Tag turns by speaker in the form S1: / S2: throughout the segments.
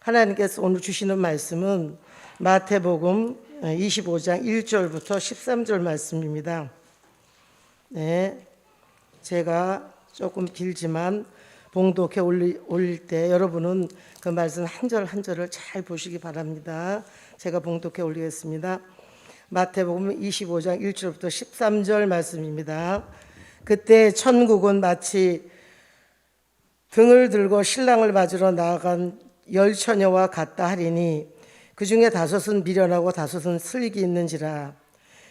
S1: 하나님께서 오늘 주시는 말씀은 마태복음 25장 1절부터 13절 말씀입니다. 네, 제가 조금 길지만 봉독해 올릴 때 여러분은 그 말씀 한 절 한 절을 잘 보시기 바랍니다. 제가 봉독해 올리겠습니다. 마태복음 25장 1절부터 13절 말씀입니다. 그때 천국은 마치 등을 들고 신랑을 맞으러 나아간 10처녀와 같다 하리니 그 중에 5은 미련하고 5은 슬기 있는지라.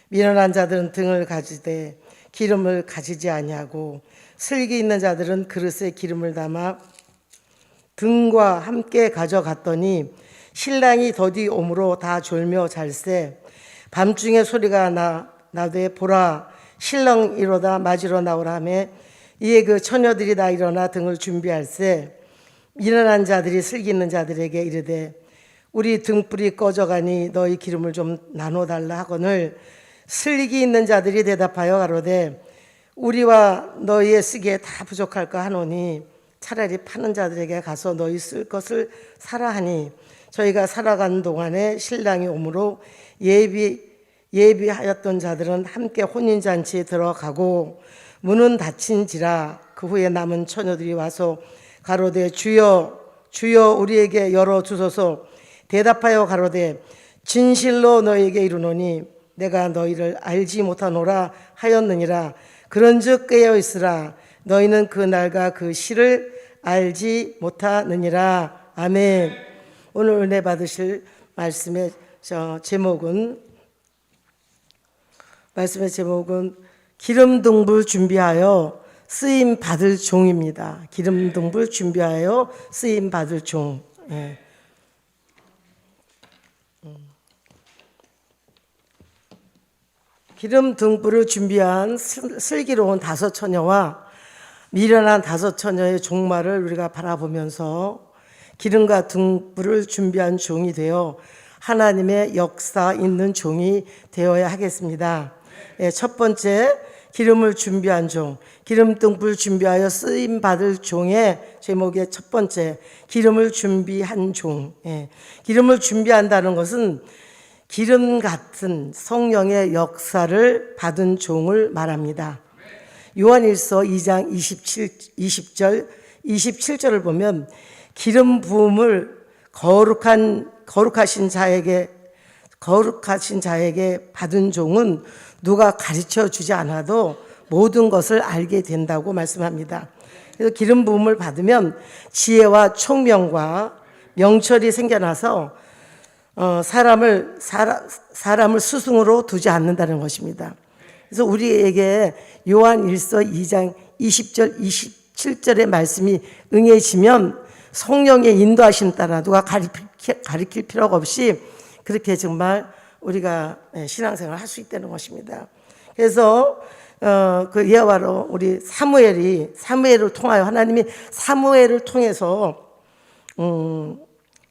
S1: 미련한 자들은 등을 가지되 기름을 가지지 아니하고 슬기 있는 자들은 그릇에 기름을 담아 등과 함께 가져갔더니 신랑이 더디 오므로 다 졸며 잘세. 밤중에 소리가 나되 보라 신랑이로다 맞으러 나오라 하매 이에 그 처녀들이 다 일어나 등을 준비할세. 미련한 자들이 슬기 있는 자들에게 이르되 우리 등불이 꺼져가니 너희 기름을 좀 나눠달라 하거늘 슬기 있는 자들이 대답하여 가로되 우리와 너희의 쓰기에 다 부족할까 하노니 차라리 파는 자들에게 가서 너희 쓸 것을 사라 하니 저희가 살아가는 동안에 신랑이 오므로 예비하였던 자들은 함께 혼인잔치에 들어가고 문은 닫힌지라. 그 후에 남은 처녀들이 와서 가로되 주여 주여 우리에게 열어주소서. 대답하여 가로되 진실로 너희에게 이르노니 내가 너희를 알지 못하노라 하였느니라. 그런즉 깨어있으라. 너희는 그 날과 그 시를 알지 못하느니라. 아멘. 오늘 은혜 받으실 말씀의 제목은 기름등불 준비하여 쓰임 받을 종입니다. 기름등불 준비하여 쓰임 받을 종. 예. 기름등불을 준비한 슬기로운 5처녀와 미련한 5처녀의 종말을 우리가 바라보면서 기름과 등불을 준비한 종이 되어 하나님의 역사 있는 종이 되어야 하겠습니다. 첫 번째, 기름을 준비한 종, 기름등불 준비하여 쓰임 받을 종의 제목의 첫 번째, 기름을 준비한 종. 기름을 준비한다는 것은 기름 같은 성령의 역사를 받은 종을 말합니다. 요한일서 2장 27절을 보면 기름 부음을 거룩하신 자에게 받은 종은 누가 가르쳐 주지 않아도 모든 것을 알게 된다고 말씀합니다. 그래서 기름 부음을 받으면 지혜와 총명과 명철이 생겨나서 사람을 스승으로 두지 않는다는 것입니다. 그래서 우리에게 요한일서 2장 20절 27절의 말씀이 응해지면 성령의 인도하심 따라 누가 가르칠 필요가 없이 그렇게 정말 우리가 신앙생활을 할 수 있다는 것입니다. 그래서 그 예화로 우리 사무엘을 통하여 하나님이 사무엘을 통해서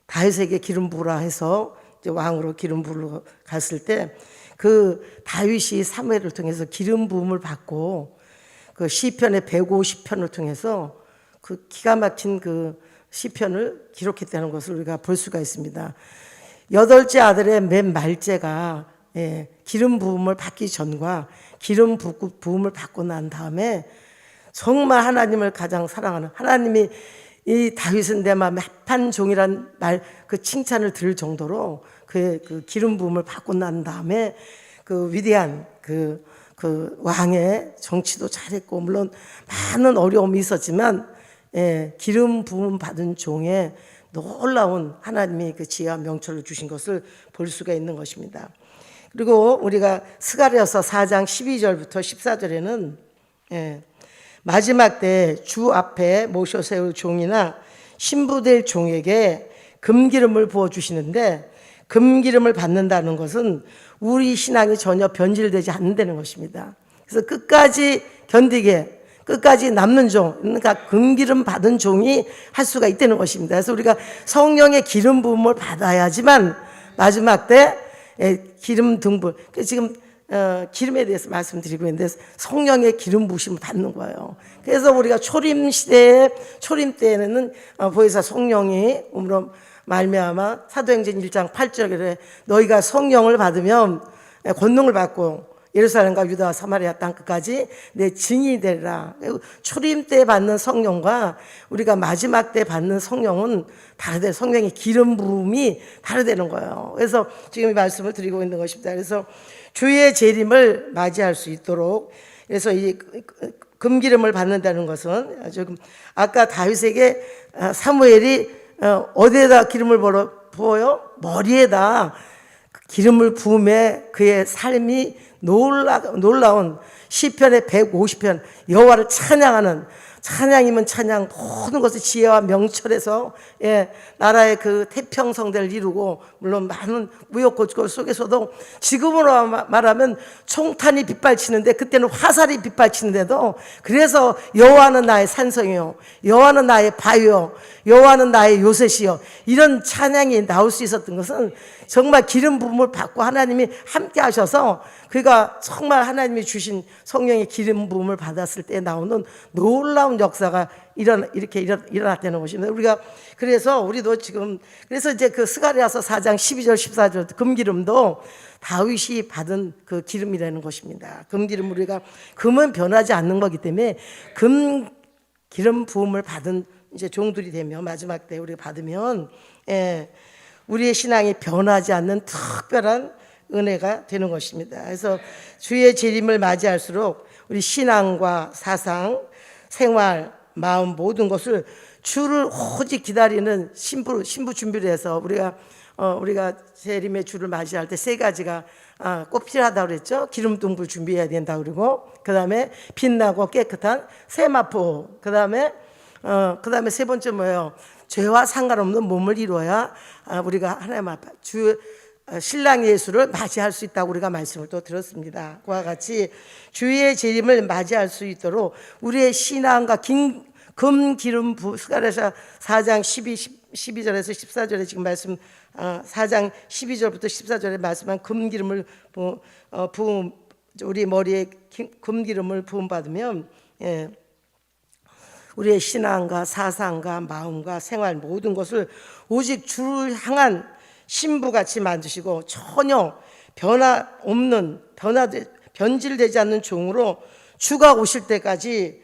S1: 다윗에게 기름 부으라 해서 이제 왕으로 기름 부으러 갔을 때 그 다윗이 사무엘을 통해서 기름 부음을 받고 그 시편의 150편을 통해서 그 기가 막힌 그 시편을 기록했다는 것을 우리가 볼 수가 있습니다. 8째 아들의 맨 말째가 기름 부음을 받기 전과 기름 부음을 받고 난 다음에 정말 하나님을 가장 사랑하는 하나님이 이 다윗은 내 마음에 합한 종이란 말, 그 칭찬을 들을 정도로 그 기름 부음을 받고 난 다음에 그 위대한 그 왕의 정치도 잘했고 물론 많은 어려움이 있었지만 기름 부음 받은 종의 놀라운 하나님이 그 지혜와 명철을 주신 것을 볼 수가 있는 것입니다. 그리고 우리가 스가랴서 4장 12절부터 14절에는 마지막 때 주 앞에 모셔 세울 종이나 신부될 종에게 금기름을 부어주시는데 금기름을 받는다는 것은 우리 신앙이 전혀 변질되지 않는다는 것입니다. 그래서 끝까지 견디게 끝까지 남는 종, 그러니까 금기름 받은 종이 할 수가 있다는 것입니다. 그래서 우리가 성령의 기름 부음을 받아야지만 마지막 때 기름 등불, 지금 기름에 대해서 말씀드리고 있는데 성령의 기름 부으심을 받는 거예요. 그래서 우리가 초림 시대에 초림 때에는 보혜사 성령이 우므로 말미암아 사도행전 1장 8절에 너희가 성령을 받으면 권능을 받고 예루살렘과 유다와 사마리아 땅 끝까지 내 증인이 되리라. 초림 때 받는 성령과 우리가 마지막 때 받는 성령은 다르대. 성령의 기름 부음이 다르다는 거예요. 그래서 지금 이 말씀을 드리고 있는 것입니다. 그래서 주의 재림을 맞이할 수 있도록, 그래서 이 금기름을 받는다는 것은 지금 아까 다윗에게 사무엘이 어디에다 기름을 부어요? 머리에다 기름을 부음에 그의 삶이 놀라운 시편의 150편 여호와를 찬양하는, 찬양이면 찬양, 모든 것을 지혜와 명철에서 나라의 그 태평성대를 이루고, 물론 많은 우여곡절 속에서도 지금으로 말하면 총탄이 빗발치는데 그때는 화살이 빗발치는데도, 그래서 여호와는 나의 산성이요 여호와는 나의 바위요 여호와는 나의 요새시요, 이런 찬양이 나올 수 있었던 것은 정말 기름 부음을 받고 하나님이 함께 하셔서, 그가 정말 하나님이 주신 성령의 기름 부음을 받았을 때 나오는 놀라운 역사가 이렇게 일어났다는 것입니다. 우리가 그래서 우리도 지금, 그래서 이제 그 스가랴서 4장 12절 14절 금기름도 다윗이 받은 그 기름이라는 것입니다. 금기름, 우리가 금은 변하지 않는 거기 때문에 금 기름 부음을 받은 이제 종들이 되면, 마지막 때 우리가 받으면 우리의 신앙이 변하지 않는 특별한 은혜가 되는 것입니다. 그래서 주의 재림을 맞이할수록 우리 신앙과 사상, 생활, 마음 모든 것을 주를 오직 기다리는 신부 준비를 해서, 우리가 재림의 주를 맞이할 때 세 가지가 꼭 필요하다고 그랬죠. 기름둥불 준비해야 된다고 그러고, 그 다음에 빛나고 깨끗한 세마포, 그 다음에 세 번째 뭐예요? 죄와 상관없는 몸을 이루어야 우리가 하나님 앞에 신랑 예수를 맞이할 수 있다고 우리가 말씀을 또 들었습니다. 그와 같이 주의 재림을 맞이할 수 있도록 우리의 신앙과 금기름 스가랴서 4장 12절에서 14절에 지금 말씀, 4장 12절부터 14절에 말씀한 금기름을 부음, 우리 머리에 금기름을 부음 받으면 우리의 신앙과 사상과 마음과 생활 모든 것을 오직 주를 향한 신부같이 만드시고, 전혀 변질되지 않는 종으로 주가 오실 때까지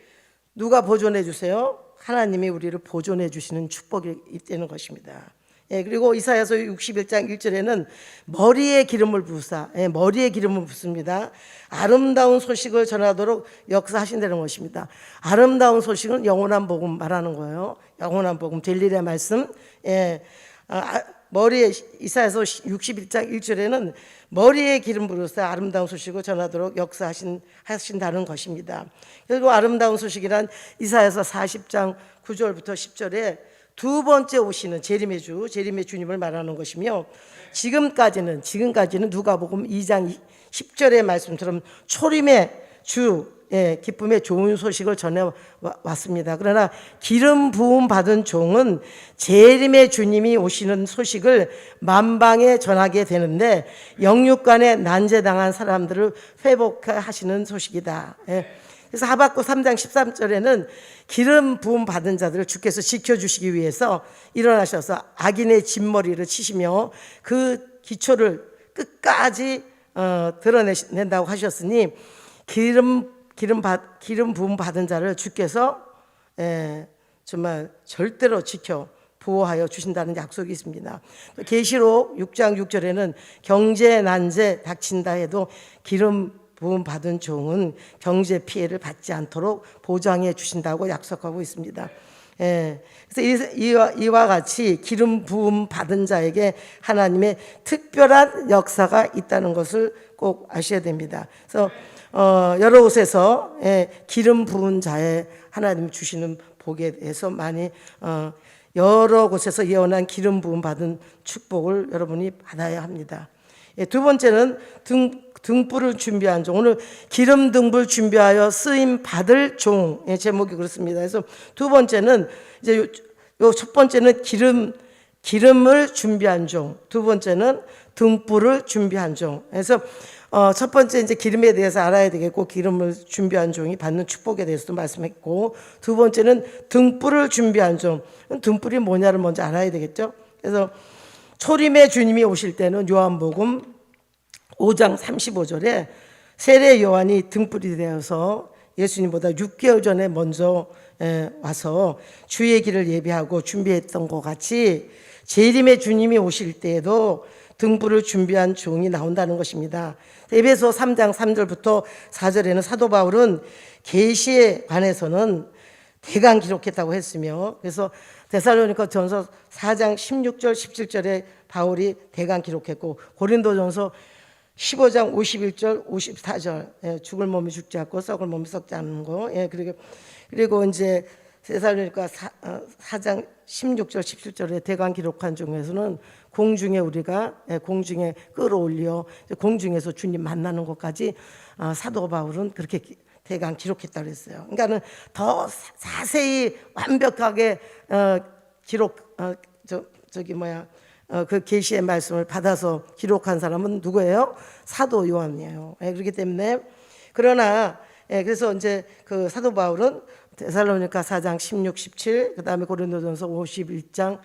S1: 누가 보존해 주세요? 하나님이 우리를 보존해 주시는 축복이 있다는 것입니다. 그리고 이사야서 61장 1절에는 머리에 기름을 부으사, 머리에 기름을 붓습니다. 아름다운 소식을 전하도록 역사하신다는 것입니다. 아름다운 소식은 영원한 복음 말하는 거예요. 영원한 복음, 델릴의 말씀. 머리에, 이사야서 61장 1절에는 머리에 기름 부으사 아름다운 소식을 전하도록 역사하신다는 것입니다. 그리고 아름다운 소식이란 이사야서 40장 9절부터 10절에 두 번째 오시는 재림의 주님을 말하는 것이며, 지금까지는 누가복음 2장 10절의 말씀처럼 초림의 주, 기쁨의 좋은 소식을 전해왔습니다. 그러나 기름 부음 받은 종은 재림의 주님이 오시는 소식을 만방에 전하게 되는데, 영육간에 난제당한 사람들을 회복하시는 소식이다. 그래서 하박국 3장 13절에는 기름 부음 받은 자들을 주께서 지켜주시기 위해서 일어나셔서 악인의 진머리를 치시며 그 기초를 끝까지 드러낸다고 하셨으니, 기름 부음 받은 자를 주께서 정말 절대로 지켜 보호하여 주신다는 약속이 있습니다. 계시록 6장 6절에는 경제 난제 닥친다 해도 기름 부음 받은 종은 경제 피해를 받지 않도록 보장해 주신다고 약속하고 있습니다. 그래서 이와 같이 기름 부음 받은 자에게 하나님의 특별한 역사가 있다는 것을 꼭 아셔야 됩니다. 그래서 여러 곳에서 기름 부은 자의 하나님 주시는 복에 대해서 많이 여러 곳에서 예언한 기름 부음 받은 축복을 여러분이 받아야 합니다. 두 번째는 등불을 준비한 종. 오늘 기름 등불 준비하여 쓰임 받을 종, 제목이 그렇습니다. 그래서 두 번째는 이제 요 첫 번째는 기름을 준비한 종, 두 번째는 등불을 준비한 종. 그래서 첫 번째 이제 기름에 대해서 알아야 되겠고, 기름을 준비한 종이 받는 축복에 대해서도 말씀했고, 두 번째는 등불을 준비한 종. 등불이 뭐냐를 먼저 알아야 되겠죠. 그래서 초림의 주님이 오실 때는 요한복음 5장 35절에 세례 요한이 등불이 되어서 예수님보다 6개월 전에 먼저 와서 주의 길을 예비하고 준비했던 것 같이 재림의 주님이 오실 때에도 등불을 준비한 종이 나온다는 것입니다. 에베소 3장 3절부터 4절에는 사도 바울은 계시에 관해서는 대강 기록했다고 했으며, 그래서 데살로니가 전서 4장 16절 17절에 바울이 대강 기록했고, 고린도전서 15장 51절 54절 죽을 몸이 죽지 않고 썩을 몸이 썩지 않는 거. 그리고 이제 데살로니가 4장 16절 17절에 대강 기록한 중에서는 공중에 우리가 공중에 끌어올려 공중에서 주님 만나는 것까지 사도 바울은 그렇게 대강 기록했다고 했어요. 그러니까는 더 자세히 완벽하게 그 계시의 말씀을 받아서 기록한 사람은 누구예요? 사도 요한이에요. 그렇기 때문에 그러나 그래서 이제 그 사도 바울은 데살로니가 4장 16, 17, 그다음에 고린도전서 15장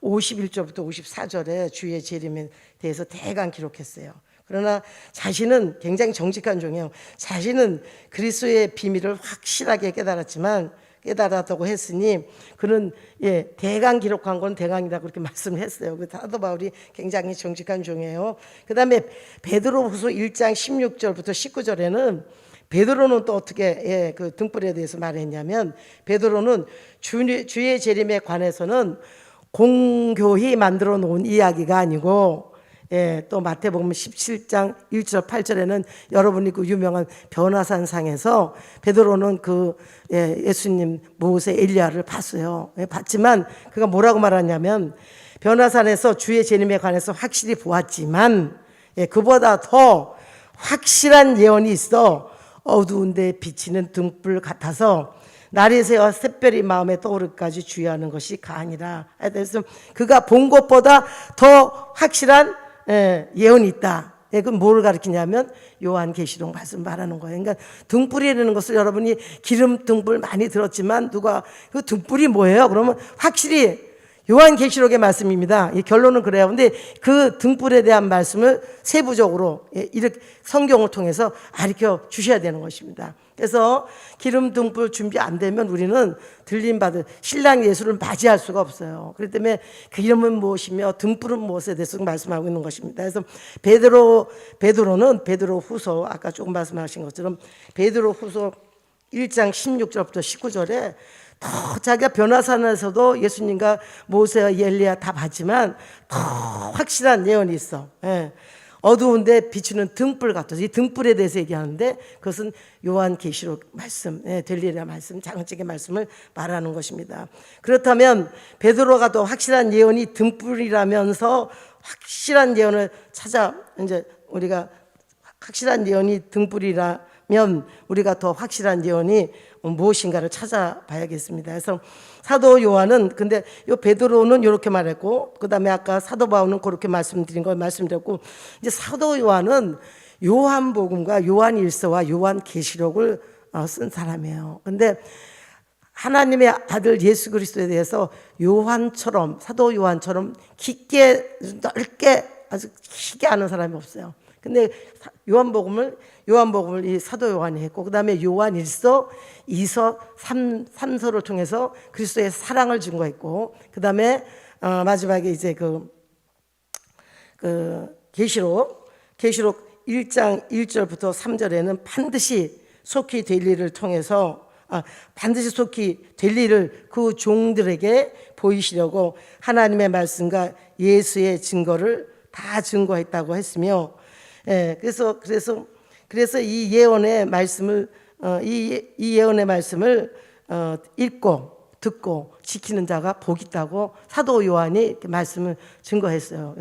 S1: 51절부터 54절에 주의 재림에 대해서 대강 기록했어요. 그러나 자신은 굉장히 정직한 종이에요. 자신은 그리스도의 비밀을 확실하게 깨달았다고 했으니 그는 대강 기록한 건 대강이라고 그렇게 말씀을 했어요. 그 사도 바울이 굉장히 정직한 종이에요. 그다음에 베드로후서 1장 16절부터 19절에는 베드로는 또 어떻게 그 등불에 대해서 말했냐면, 베드로는 주의 재림에 관해서는 공교히 만들어 놓은 이야기가 아니고, 또 마태복음 17장 1절 8절에는 여러분이 그 유명한 변화산상에서 베드로는 그 예수님, 모세, 엘리야를 봤어요. 봤지만 그가 뭐라고 말하냐면, 변화산에서 주의 재림에 관해서 확실히 보았지만 그보다 더 확실한 예언이 있어 어두운데 비치는 등불 같아서 날이 새어 샛별이 마음에 떠오르기까지 주의하는 것이 가아니라. 그래서 그가 본 것보다 더 확실한 예언이 있다. 그건 뭘 가르치냐면 요한계시록 말씀 말하는 거예요. 그러니까 등불이라는 것을 여러분이 기름 등불 많이 들었지만 누가 그 등불이 뭐예요? 그러면 확실히 요한계시록의 말씀입니다. 결론은 그래요. 근데 그 등불에 대한 말씀을 세부적으로 이렇게 성경을 통해서 가르쳐 주셔야 되는 것입니다. 그래서 기름 등불 준비 안 되면 우리는 들림받을 신랑 예수를 맞이할 수가 없어요. 그렇기 때문에 그 이름은 무엇이며 등불은 무엇에 대해서 말씀하고 있는 것입니다. 그래서 베드로는 베드로후서 아까 조금 말씀하신 것처럼 베드로후서 1장 16절부터 19절에 더 자기가 변화산에서도 예수님과 모세와 엘리야 다 봤지만 더 확실한 예언이 있어. 어두운데 비추는 등불 같아서 이 등불에 대해서 얘기하는데 그것은 요한계시록 말씀, 델리라 말씀, 장언책의 말씀을 말하는 것입니다. 그렇다면 베드로가 더 확실한 예언이 등불이라면서 확실한 예언을 찾아 이제 우리가 확실한 예언이 등불이라면 우리가 더 확실한 예언이 무엇인가를 찾아봐야겠습니다. 그래서 사도 요한은 근데 요 베드로는 이렇게 말했고 그다음에 아까 사도 바울은 그렇게 말씀드렸고 이제 사도 요한은 요한복음과 요한일서와 요한계시록을 쓴 사람이에요. 근데 하나님의 아들 예수 그리스도에 대해서 요한처럼 사도 요한처럼 깊게 넓게 아주 깊게 아는 사람이 없어요. 근데 요한복음을 이 사도 요한이 했고 그다음에 요한일서, 2서, 3서를 통해서 그리스도의 사랑을 증거했고 그다음에 마지막에 이제 그 계시록 1장 1절부터 3절에는 반드시 속히 될 일을 통해서 반드시 속히 될 일을 그 종들에게 보이시려고 하나님의 말씀과 예수의 증거를 다 증거했다고 했으며 그래서 이 예언의 말씀을 이 예언의 말씀을 읽고 듣고 지키는 자가 복이 있다고 사도 요한이 이렇게 말씀을 증거했어요.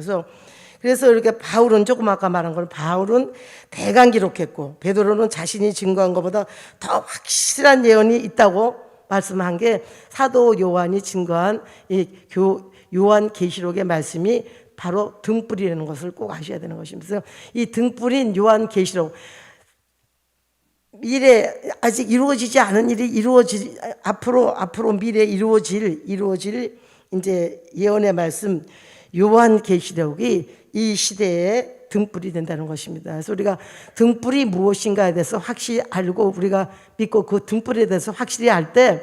S1: 그래서 이렇게 바울은 조금 아까 말한 걸 바울은 대강 기록했고 베드로는 자신이 증거한 것보다 더 확실한 예언이 있다고 말씀한 게 사도 요한이 증거한 이 요한계시록의 말씀이 바로 등불이라는 것을 꼭 아셔야 되는 것입니다. 그래서 이 등불인 요한계시록, 미래 아직 이루어지지 않은 일이 앞으로 미래에 이루어질 이제 예언의 말씀 요한계시록이 이 시대에 등불이 된다는 것입니다. 그래서 우리가 등불이 무엇인가에 대해서 확실히 알고 우리가 믿고 그 등불에 대해서 확실히 알 때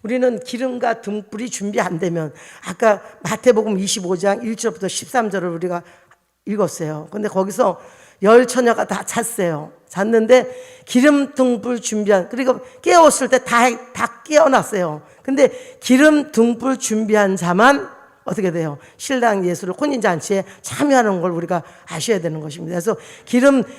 S1: 우리는 기름과 등불이 준비 안 되면, 아까 마태복음 25장 1절부터 13절을 우리가 읽었어요. 근데 거기서 열 처녀가 다 잤어요. 잤는데 기름 등불 준비한, 그리고 깨웠을 때 다 깨어났어요. 근데 기름 등불 준비한 자만 어떻게 돼요? 신랑 예수를 혼인잔치에 참여하는 걸 우리가 아셔야 되는 것입니다. 그래서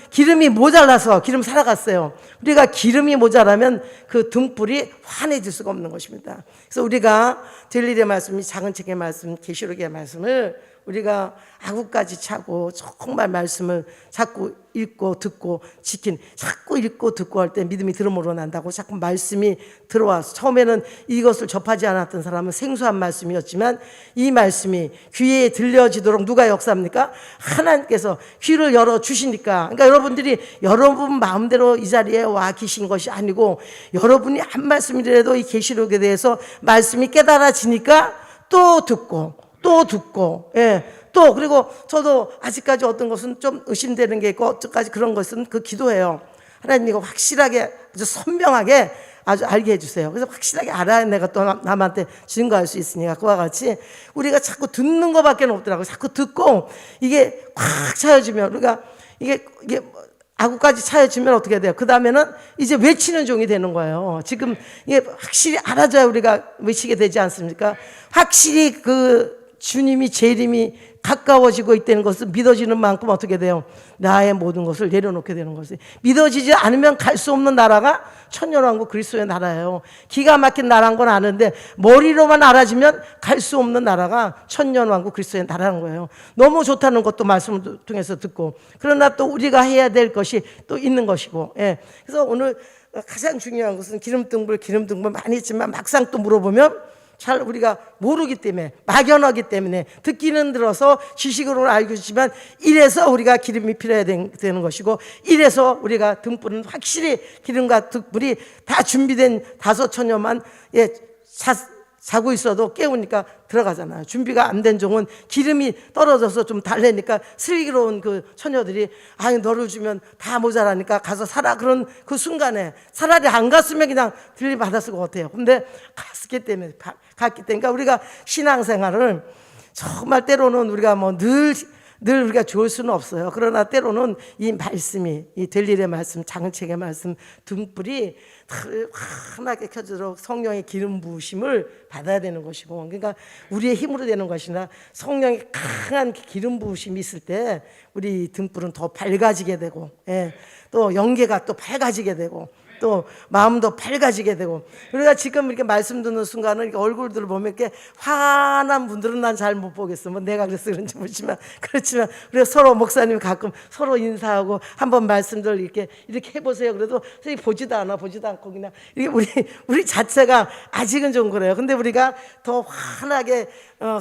S1: 기름이 모자라서 기름 살아갔어요. 우리가 기름이 모자라면 그 등불이 환해질 수가 없는 것입니다. 그래서 우리가 들릴의 말씀이 작은 책의 말씀, 계시록의 말씀을 우리가 아구까지 차고 정말 말씀을 자꾸 읽고 듣고 자꾸 읽고 듣고 할 때 믿음이 들음으로 난다고 자꾸 말씀이 들어와서, 처음에는 이것을 접하지 않았던 사람은 생소한 말씀이었지만 이 말씀이 귀에 들려지도록 누가 역사합니까? 하나님께서 귀를 열어주시니까. 그러니까 여러분들이 여러분 마음대로 이 자리에 와 계신 것이 아니고 여러분이 한 말씀이라도 이 계시록에 대해서 말씀이 깨달아지니까 또 듣고, 예. 또, 그리고 저도 아직까지 어떤 것은 좀 의심되는 게 있고, 어쩌까지 그런 것은 그 기도해요. 하나님 이거 확실하게, 아주 선명하게 아주 알게 해주세요. 그래서 확실하게 알아야 내가 또 남한테 증거할 수 있으니까. 그와 같이 우리가 자꾸 듣는 것밖에 없더라고요. 자꾸 듣고, 이게 꽉 차여지면, 우리가 이게 아구까지 차여지면 어떻게 돼요? 그 다음에는 이제 외치는 종이 되는 거예요. 지금 이게 확실히 알아줘야 우리가 외치게 되지 않습니까? 확실히 주님이 재림이 가까워지고 있다는 것을 믿어지는 만큼 어떻게 돼요? 나의 모든 것을 내려놓게 되는 것이. 믿어지지 않으면 갈 수 없는 나라가 천년왕국 그리스도의 나라예요. 기가 막힌 나라인 건 아는데 머리로만 알아지면 갈 수 없는 나라가 천년왕국 그리스도의 나라인 거예요. 너무 좋다는 것도 말씀을 통해서 듣고, 그러나 또 우리가 해야 될 것이 또 있는 것이고, 예. 그래서 오늘 가장 중요한 것은 기름등불 많이 했지만 막상 또 물어보면 잘 우리가 모르기 때문에, 막연하기 때문에, 듣기는 들어서 지식으로는 알고 있지만 이래서 우리가 기름이 필요해야 되는 것이고, 이래서 우리가 등불은 확실히 기름과 등불이 다 준비된 5처녀만 자고 있어도 깨우니까 들어가잖아요. 준비가 안 된 종은 기름이 떨어져서 좀 달래니까 슬기로운 그 처녀들이 너를 주면 다 모자라니까 가서 살아. 그런 그 순간에 차라리 안 갔으면 그냥 들림받았을 것 같아요. 근데 갔기 때문에 그러니까 우리가 신앙생활을 정말 때로는 우리가 늘 우리가 좋을 수는 없어요. 그러나 때로는 이 말씀이, 이 될 일의 말씀, 작은 책의 말씀, 등불이 환하게 켜지도록 성령의 기름 부으심을 받아야 되는 것이고, 그러니까 우리의 힘으로 되는 것이나 성령의 강한 기름 부으심이 있을 때 우리 등불은 더 밝아지게 되고, 예, 또 영계가 또 밝아지게 되고, 또 마음도 밝아지게 되고. 우리가 지금 이렇게 말씀 듣는 순간은 이렇게 얼굴들을 보면 이렇게 환한 분들은 난 잘 못 보겠어. 뭐 내가 그래서 그런지 모르지만, 그렇지만 우리가 서로 목사님 가끔 서로 인사하고 한번 말씀들 이렇게 해보세요. 그래도 선생님 보지도 않고 그냥 이렇게 우리 자체가 아직은 좀 그래요. 근데 우리가 더 환하게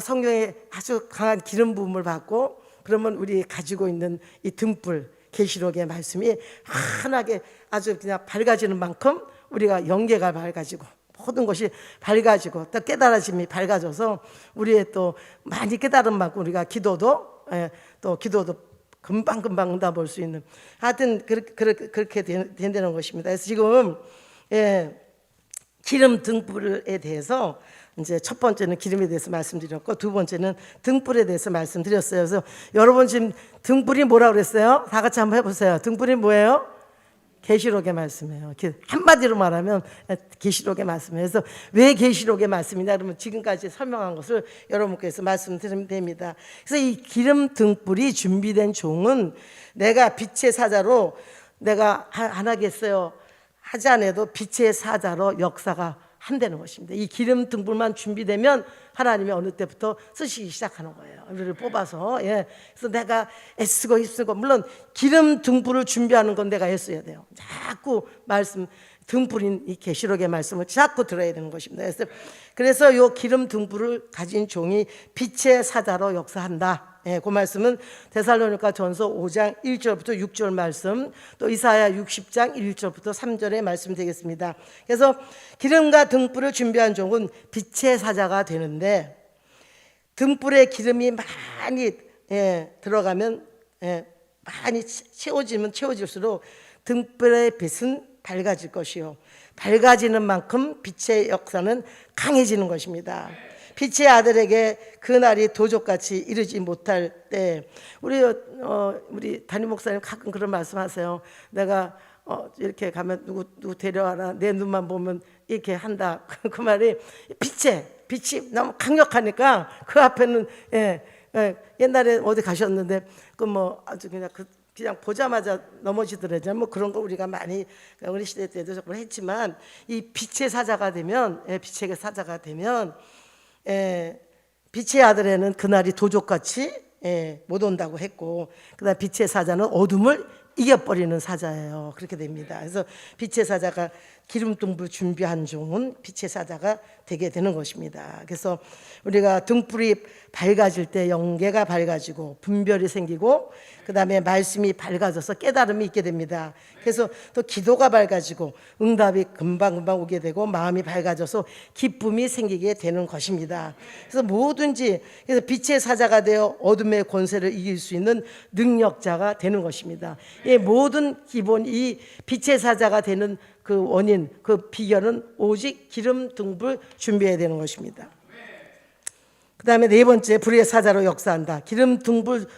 S1: 성령의 아주 강한 기름 부음을 받고, 그러면 우리 가지고 있는 이 등불, 계시록의 말씀이 환하게 아주 그냥 밝아지는 만큼 우리가 영계가 밝아지고 모든 것이 밝아지고 또 깨달아짐이 밝아져서 우리의 또 많이 깨달은 만큼 우리가 기도도 금방 응답 볼 수 있는, 하여튼 그렇게 된다는 것입니다. 그래서 지금 기름 등불에 대해서 이제 첫 번째는 기름에 대해서 말씀드렸고, 두 번째는 등불에 대해서 말씀드렸어요. 그래서 여러분 지금 등불이 뭐라고 그랬어요? 다 같이 한번 해보세요. 등불이 뭐예요? 계시록의 말씀이에요. 한마디로 말하면 계시록의 말씀이에요. 그래서 왜 계시록의 말씀이냐 그러면 지금까지 설명한 것을 여러분께서 말씀드리면 됩니다. 그래서 이 기름 등불이 준비된 종은 내가 빛의 사자로 내가 안 하겠어요 하지 않아도 빛의 사자로 역사가 한다는 것입니다. 이 기름 등불만 준비되면 하나님이 어느 때부터 쓰시기 시작하는 거예요. 우리를 뽑아서. 예. 그래서 내가 애쓰고 힘쓰고, 물론 기름 등불을 준비하는 건 내가 애써야 돼요. 자꾸 말씀, 등불인 이 계시록의 말씀을 자꾸 들어야 되는 것입니다. 그래서 요 기름 등불을 가진 종이 빛의 사자로 역사한다. 예, 그 말씀은 데살로니가 전서 5장 1절부터 6절 말씀, 또 이사야 60장 1절부터 3절의 말씀 되겠습니다. 그래서 기름과 등불을 준비한 종은 빛의 사자가 되는데, 등불에 기름이 많이 들어가면 많이 채워지면 채워질수록 등불의 빛은 밝아질 것이요, 밝아지는 만큼 빛의 역사는 강해지는 것입니다. 빛의 아들에게 그 날이 도적같이 이르지 못할 때, 우리 담임 목사님 가끔 그런 말씀하세요. 내가 이렇게 가면 누구 데려와라, 내 눈만 보면 이렇게 한다. 그 말이 빛이 너무 강력하니까 그 앞에는 옛날에 어디 가셨는데 그 뭐 아주 그냥 보자마자 넘어지더라고요. 뭐 그런 거 우리가 많이 우리 시대 때도 조금 했지만, 이 빛의 사자가 되면, 빛의 사자가 되면, 빛의 아들에는 그날이 도적같이 못 온다고 했고, 그다음 빛의 사자는 어둠을 이겨버리는 사자예요. 그렇게 됩니다. 그래서 빛의 사자가 기름등불 준비한 종은 빛의 사자가 되게 되는 것입니다. 그래서 우리가 등불이 밝아질 때 영계가 밝아지고 분별이 생기고, 그 다음에 말씀이 밝아져서 깨달음이 있게 됩니다. 그래서 또 기도가 밝아지고 응답이 금방금방 오게 되고 마음이 밝아져서 기쁨이 생기게 되는 것입니다. 그래서 뭐든지, 그래서 빛의 사자가 되어 어둠의 권세를 이길 수 있는 능력자가 되는 것입니다. 이 모든 기본, 이 빛의 사자가 되는 그 원인, 그 비결은 오직 기름 등불 준비해야 되는 것입니다. 그 다음에 네 번째, 불의 사자로 역사한다. 기름 등불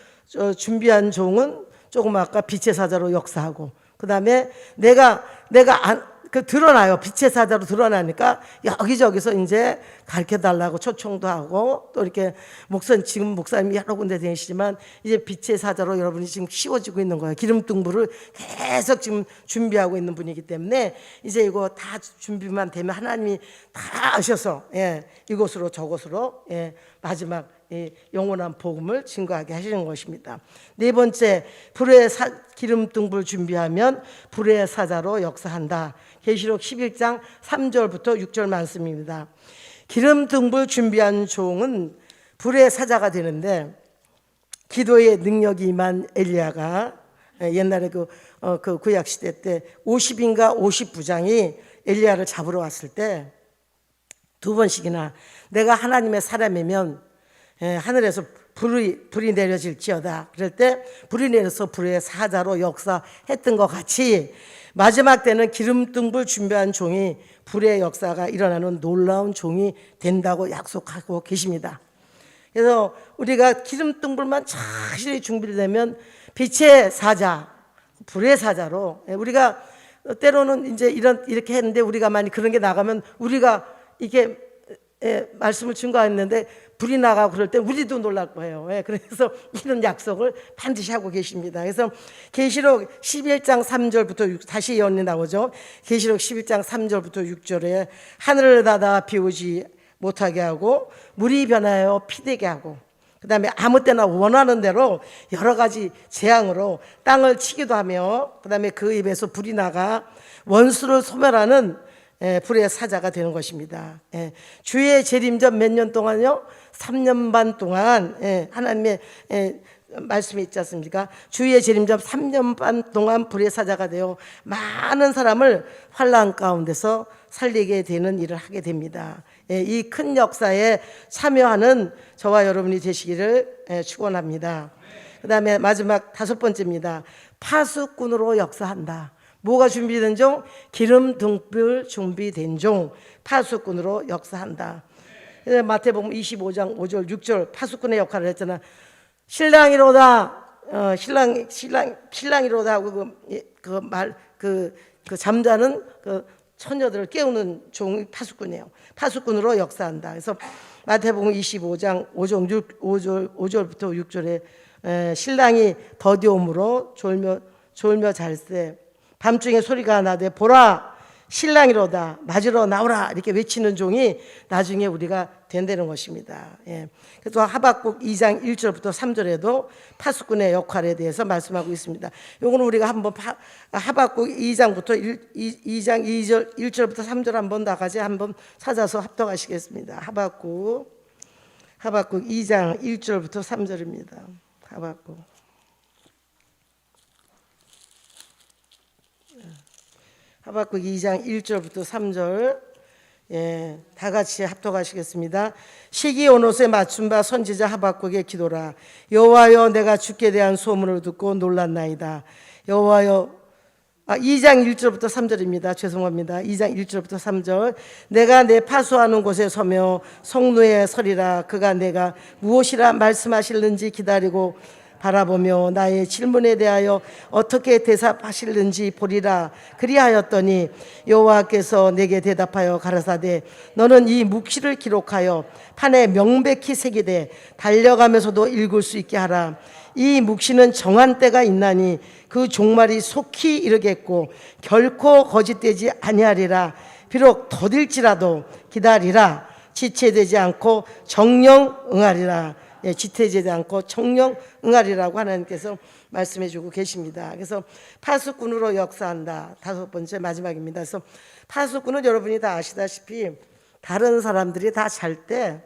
S1: 준비한 종은 조금 아까 빛의 사자로 역사하고, 그 다음에 내가 드러나요. 빛의 사자로 드러나니까 여기저기서 이제 가르쳐 달라고 초청도 하고, 또 이렇게 지금 목사님이 여러 군데 다니시지만 이제 빛의 사자로 여러분이 지금 씌워지고 있는 거예요. 기름등불을 계속 지금 준비하고 있는 분이기 때문에 이제 이거 다 준비만 되면 하나님이 다 아셔서 이곳으로 저곳으로 마지막 영원한 복음을 증거하게 하시는 것입니다. 네 번째, 불의 기름등불 준비하면 불의 사자로 역사한다. 계시록 11장 3절부터 6절 말씀입니다. 기름등불 준비한 종은 불의 사자가 되는데, 기도의 능력이 임한 엘리야가 옛날에 그 구약 시대 때 50인가 50부장이 엘리야를 잡으러 왔을 때 두 번씩이나 내가 하나님의 사람이면 하늘에서 불이 내려질지어다. 그럴 때 불이 내려서 불의 사자로 역사했던 것 같이 마지막 때는 기름등불 준비한 종이 불의 역사가 일어나는 놀라운 종이 된다고 약속하고 계십니다. 그래서 우리가 기름등불만 착실히 준비되면 빛의 사자, 불의 사자로, 우리가 때로는 이제 이렇게 했는데 우리가 많이 그런 게 나가면 우리가 이게 말씀을 증거했는데 불이 나가고 그럴 때 우리도 놀랄 거예요. 그래서 이런 약속을 반드시 하고 계십니다. 그래서 계시록 11장 3절부터 6, 다시 예언이 나오죠. 계시록 11장 3절부터 6절에 하늘을 닫아 비오지 못하게 하고 물이 변하여 피되게 하고, 그 다음에 아무 때나 원하는 대로 여러 가지 재앙으로 땅을 치기도 하며, 그 다음에 그 입에서 불이 나가 원수를 소멸하는 불의 사자가 되는 것입니다. 주의 재림전 몇 년 동안요? 3년 반 동안 하나님의 말씀이 있지 않습니까? 주의 재림전 3년 반 동안 불의 사자가 되어 많은 사람을 환난 가운데서 살리게 되는 일을 하게 됩니다. 이 큰 역사에 참여하는 저와 여러분이 되시기를 축원합니다. 그 다음에 마지막 다섯 번째입니다. 파수꾼으로 역사한다. 뭐가 준비된 종? 기름 등불 준비된 종, 파수꾼으로 역사한다. 마태복음 25장 5절 6절 파수꾼의 역할을 했잖아. 신랑이로다, 신랑이로다 하고 그 잠자는 그 처녀들을 깨우는 종이 파수꾼이에요. 파수꾼으로 역사한다. 그래서 마태복음 25장 5절부터 6절에 신랑이 더디옴으로 졸며 잘세 밤중에 소리가 나되 보라 신랑이로다 맞으러 나오라 이렇게 외치는 종이 나중에 우리가 된다는 것입니다. 예. 그래서 하박국 2장 1절부터 3절에도 파수꾼의 역할에 대해서 말씀하고 있습니다. 요거는 우리가 한번 하박국 2장부터 2장 2절 1절부터 3절 한번 다 같이 한번 찾아서 합독하시겠습니다. 하박국 2장 1절부터 3절입니다. 하박국 2장 1절부터 3절, 예, 다 같이 합독하시겠습니다. 시기 온 옷에 맞춘 바 선지자 하박국의 기도라. 여호와여, 내가 주께 대한 소문을 듣고 놀랐나이다. 여호와여, 2장 1절부터 3절입니다. 죄송합니다. 2장 1절부터 3절. 내가 내 파수하는 곳에 서며 성루에 서리라. 그가 내가 무엇이라 말씀하실는지 기다리고 바라보며 나의 질문에 대하여 어떻게 대답하실는지 보리라. 그리하였더니 여호와께서 내게 대답하여 가라사대, 너는 이 묵시를 기록하여 판에 명백히 새기되 달려가면서도 읽을 수 있게 하라. 이 묵시는 정한 때가 있나니 그 종말이 속히 이르겠고 결코 거짓되지 아니하리라. 비록 더딜지라도 기다리라. 지체되지 않고 정령 응하리라. 예, 지체되지 않고 정령 응하리라고 하나님께서 말씀해 주고 계십니다. 그래서 파수꾼으로 역사한다. 5번째 마지막입니다. 그래서 파수꾼은 여러분이 다 아시다시피 다른 사람들이 다 잘 때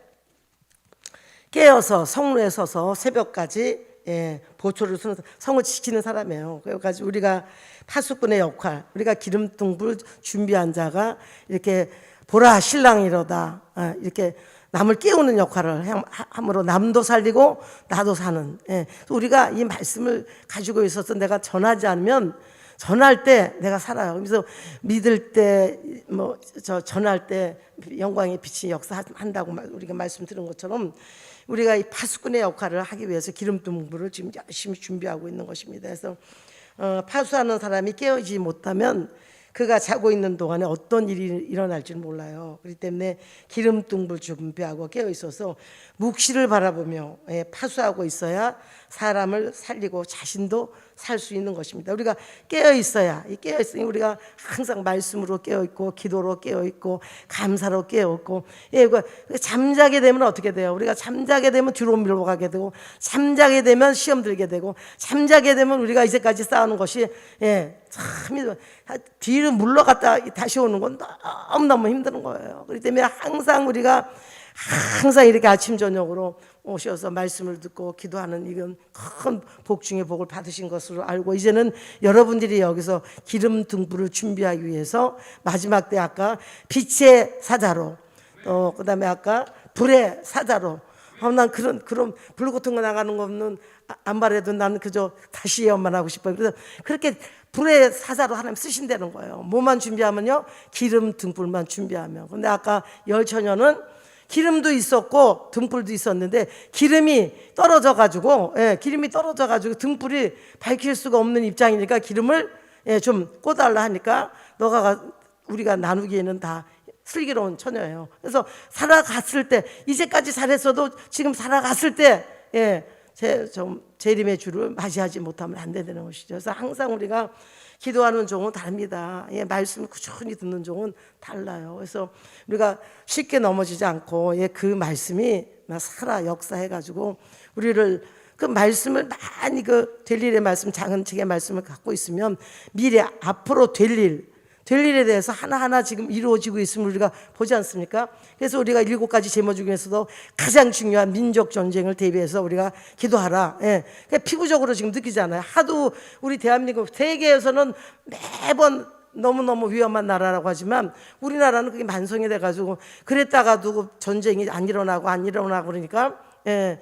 S1: 깨어서 성루에 서서 새벽까지, 예, 보초를 서는, 성을 지키는 사람이에요. 그래서 우리가 파수꾼의 역할, 우리가 기름등불 준비한 자가 이렇게 보라 신랑이로다, 이렇게 남을 깨우는 역할을 함으로 남도 살리고 나도 사는, 예. 우리가 이 말씀을 가지고 있어서 내가 전하지 않으면 전할 때 내가 살아요. 그래서 믿을 때, 전할 때 영광의 빛이 역사한다고 우리가 말씀 드린 것처럼 우리가 이 파수꾼의 역할을 하기 위해서 기름등불을 지금 열심히 준비하고 있는 것입니다. 그래서 파수하는 사람이 깨어지지 못하면 그가 자고 있는 동안에 어떤 일이 일어날지는 몰라요. 그렇기 때문에 기름등불 준비하고 깨어 있어서 묵시를 바라보며, 예, 파수하고 있어야 사람을 살리고 자신도 살 수 있는 것입니다. 우리가 깨어 있어야, 깨어 있으니 우리가 항상 말씀으로 깨어 있고 기도로 깨어 있고 감사로 깨어 있고, 예, 잠자게 되면 어떻게 돼요? 우리가 잠자게 되면 뒤로 밀어가게 되고, 잠자게 되면 시험 들게 되고, 잠자게 되면 우리가 이제까지 쌓아놓은 것이, 예, 참 뒤로 물러갔다 다시 오는 건 너무너무 힘든 거예요. 그렇기 때문에 항상 우리가 항상 이렇게 아침 저녁으로 오셔서 말씀을 듣고 기도하는, 이건 큰 복 중에 복을 받으신 것으로 알고, 이제는 여러분들이 여기서 기름 등불을 준비하기 위해서 마지막 때 아까 빛의 사자로, 또 그다음에 아까 불의 사자로, 난 그런 불 같은 거 나가는 거는 안 바래도 나는 그저 다시 예언만 하고 싶어요. 그래서 그렇게 불의 사자로 하나님 쓰신다는 거예요. 뭐만 준비하면요? 기름 등불만 준비하면. 근데 아까 열처녀는 기름도 있었고 등불도 있었는데 기름이 떨어져가지고, 예, 기름이 떨어져가지고 등불이 밝힐 수가 없는 입장이니까 기름을, 예, 좀 꽂달라 하니까 우리가 나누기에는 다 슬기로운 처녀예요. 그래서 살아갔을 때, 이제까지 잘했어도 지금 살아갔을 때, 예, 재림의 주를 맞이하지 못하면 안 되는 것이죠. 그래서 항상 우리가 기도하는 종은 다릅니다. 예, 말씀을 꾸준히 듣는 종은 달라요. 그래서 우리가 쉽게 넘어지지 않고, 예, 그 말씀이 살아 역사해가지고 우리를 그 말씀을 많이 될 일의 말씀, 작은 책의 말씀을 갖고 있으면 미래 앞으로 될 일에 대해서 하나하나 지금 이루어지고 있음을 우리가 보지 않습니까? 그래서 우리가 7가지 제목 중에서도 가장 중요한 민족 전쟁을 대비해서 우리가 기도하라, 예, 피부적으로 지금 느끼잖아요. 하도 우리 대한민국, 세계에서는 매번 너무너무 위험한 나라라고 하지만 우리나라는 그게 만성이 돼가지고, 그랬다가도 전쟁이 안 일어나고 그러니까, 예,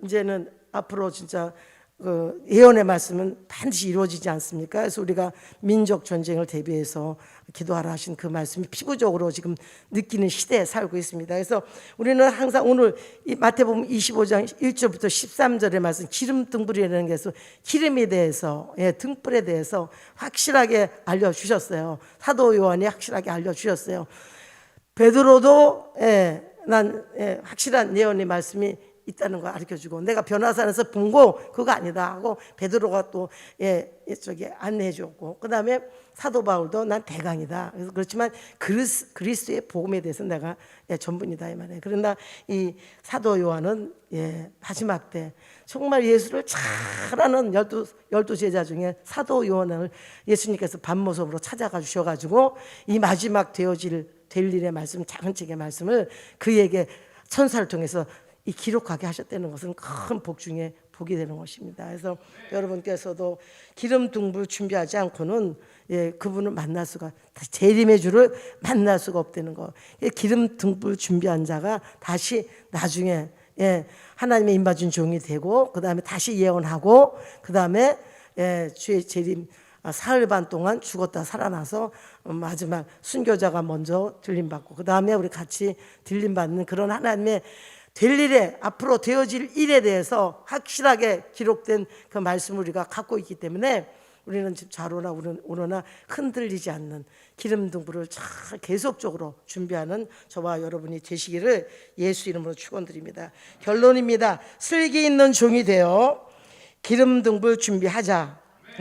S1: 이제는 앞으로 진짜 예언의 말씀은 반드시 이루어지지 않습니까? 그래서 우리가 민족 전쟁을 대비해서 기도하라 하신 그 말씀이 피부적으로 지금 느끼는 시대에 살고 있습니다. 그래서 우리는 항상 오늘 이 마태복음 25장 1절부터 13절의 말씀, 기름 등불이라는 게서 기름에 대해서, 예, 등불에 대해서 확실하게 알려주셨어요. 사도 요한이 확실하게 알려주셨어요. 베드로도, 확실한 예언의 말씀이 있다는 거 가르쳐주고, 내가 변화산에서 본 거 그거 아니다 하고 베드로가 또 저기 안내해줬고, 그 다음에 사도 바울도 난 대강이다. 그래서 그렇지만 그리스도의 복음에 대해서 내가 전문이다 이 말이에요. 그러나 이 사도 요한은 마지막 때 정말 예수를 잘 아는 열두 제자 중에 사도 요한을 예수님께서 밤모습으로 찾아가 주셔가지고 이 마지막 될 일의 말씀, 작은 책의 말씀을 그에게 천사를 통해서 이 기록하게 하셨다는 것은 큰 복 중에 복이 되는 것입니다. 그래서 여러분께서도 기름 등불 준비하지 않고는 그분을 만날 수가, 재림의 주를 만날 수가 없다는 거. 기름 등불 준비한 자가 다시 나중에 하나님의 인받은 종이 되고, 그 다음에 다시 예언하고, 그 다음에 주의 재림 사흘 반 동안 죽었다 살아나서 마지막 순교자가 먼저 들림받고, 그 다음에 우리 같이 들림받는 그런 하나님의 될 일에, 앞으로 되어질 일에 대해서 확실하게 기록된 그 말씀을 우리가 갖고 있기 때문에 우리는 좌로나 우로나 흔들리지 않는 기름 등불을 잘 계속적으로 준비하는 저와 여러분이 되시기를 예수 이름으로 축원드립니다. 결론입니다. 슬기 있는 종이 되어 기름 등불 준비하자.